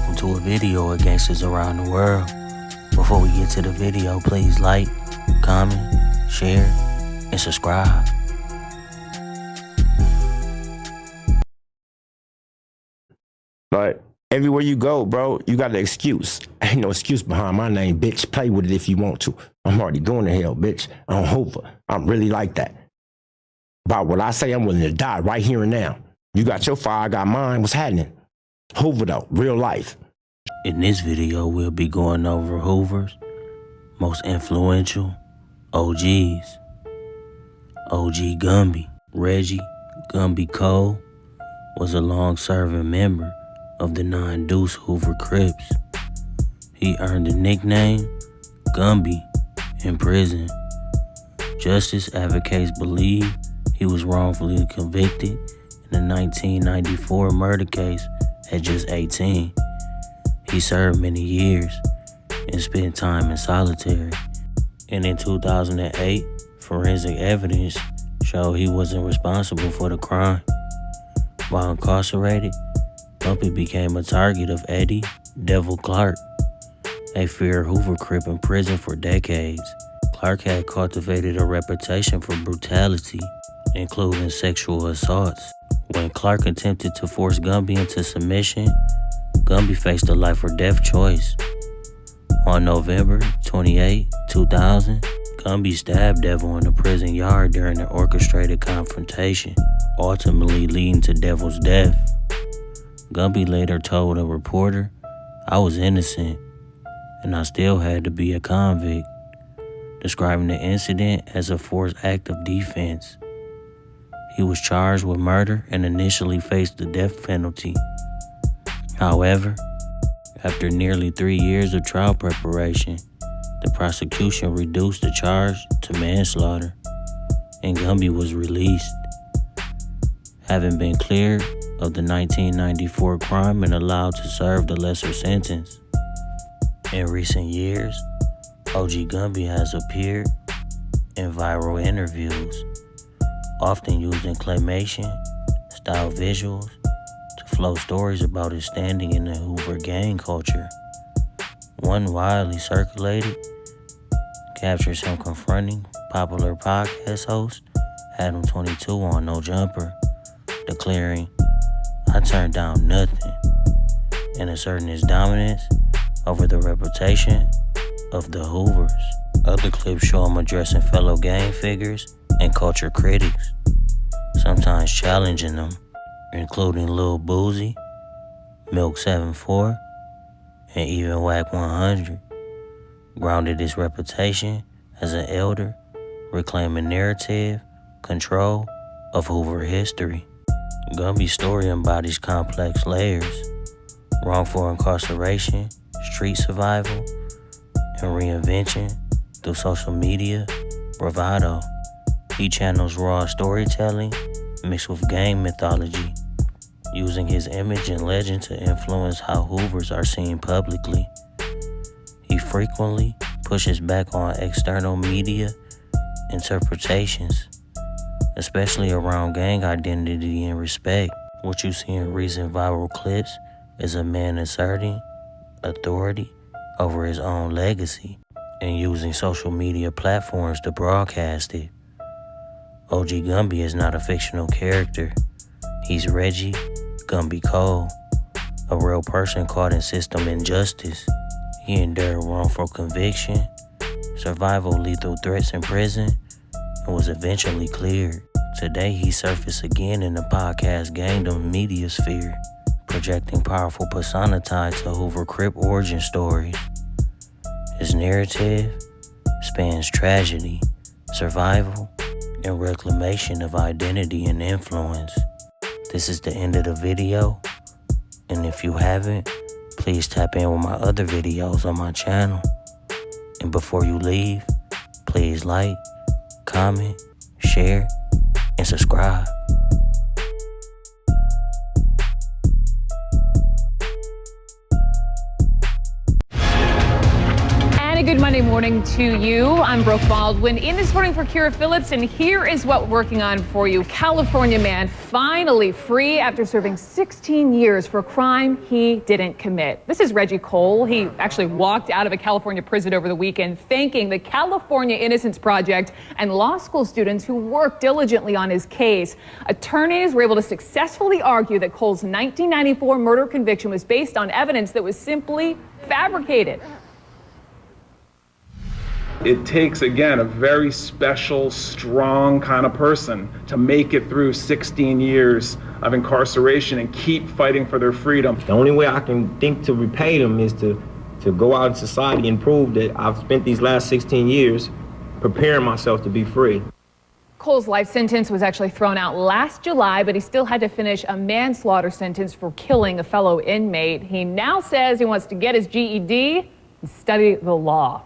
welcome to a video of Gangstas around the world. Before we get to the video, please like, comment, share, and subscribe. But everywhere you go, bro, you got an excuse. Ain't no excuse behind my name, bitch. Play with it if you want to. I'm already going to hell, bitch. I'm Hoover. I'm really like that. About what I say, I'm willing to die right here and now. You got your fire, I got mine. What's happening? Hoover, though, real life. In this video, we'll be going over Hoovers' most influential OGs. OG Gumby, Reggie Gumby Cole, was a long-serving member of the 9 Deuce Hoover Crips. He earned the nickname Gumby in prison. Justice advocates believe he was wrongfully convicted in the 1994 murder case at just 18. He served many years and spent time in solitary. And in 2008, forensic evidence showed he wasn't responsible for the crime. While incarcerated, Gumby became a target of Eddie Devil Clark, a feared Hoover Crip in prison for decades. Clark had cultivated a reputation for brutality, including sexual assaults. When Clark attempted to force Gumby into submission, Gumby faced a life or death choice. On November 28, 2000, Gumby stabbed Devil in the prison yard during an orchestrated confrontation, ultimately leading to Devil's death. Gumby later told a reporter, "I was innocent, and I still had to be a convict," describing the incident as a forced act of defense. He was charged with murder and initially faced the death penalty. However, after nearly 3 years of trial preparation, the prosecution reduced the charge to manslaughter, and Gumby was released, having been cleared of the 1994 crime and allowed to serve the lesser sentence. In recent years, OG Gumby has appeared in viral interviews, often using claymation-style visuals to flow stories about his standing in the Hoover gang culture. One widely circulated captures him confronting popular podcast host Adam 22 on No Jumper, declaring, "I turned down nothing," and asserting his dominance over the reputation of the Hoovers. Other clips show him addressing fellow gang figures and culture critics, sometimes challenging them, including Lil Boozy, Milk 74, and even Whack 100, grounded his reputation as an elder, reclaiming narrative control of Hoover history. Gumby's story embodies complex layers: wrongful incarceration, street survival, and reinvention through social media bravado. He channels raw storytelling mixed with gang mythology, using his image and legend to influence how Hoovers are seen publicly. He frequently pushes back on external media interpretations, especially around gang identity and respect. What you see in recent viral clips is a man asserting authority over his own legacy and using social media platforms to broadcast it. OG Gumby is not a fictional character. He's Reggie Gumby Cole, a real person caught in system injustice. He endured wrongful conviction, survival lethal threats in prison, and was eventually cleared. Today, he surfaced again in the podcast Gangdom media sphere, projecting powerful persona tied to Hoover Crip origin stories. His narrative spans tragedy, survival, and reclamation of identity and influence. This is the end of the video, and if you haven't, please tap in with my other videos on my channel. And before you leave, please like, comment, share, and subscribe. And a good morning. Monday morning to you. I'm Brooke Baldwin in this morning for Kira Phillips, and here is what we're working on for you. California man finally free after serving 16 years for a crime he didn't commit. This is Reggie Cole. He actually walked out of a California prison over the weekend, thanking the California Innocence Project and law school students who worked diligently on his case. Attorneys were able to successfully argue that Cole's 1994 murder conviction was based on evidence that was simply fabricated. It takes, again, a very special, strong kind of person to make it through 16 years of incarceration and keep fighting for their freedom. The only way I can think to repay them is to go out in society and prove that I've spent these last 16 years preparing myself to be free. Cole's life sentence was actually thrown out last July, but he still had to finish a manslaughter sentence for killing a fellow inmate. He now says he wants to get his GED and study the law.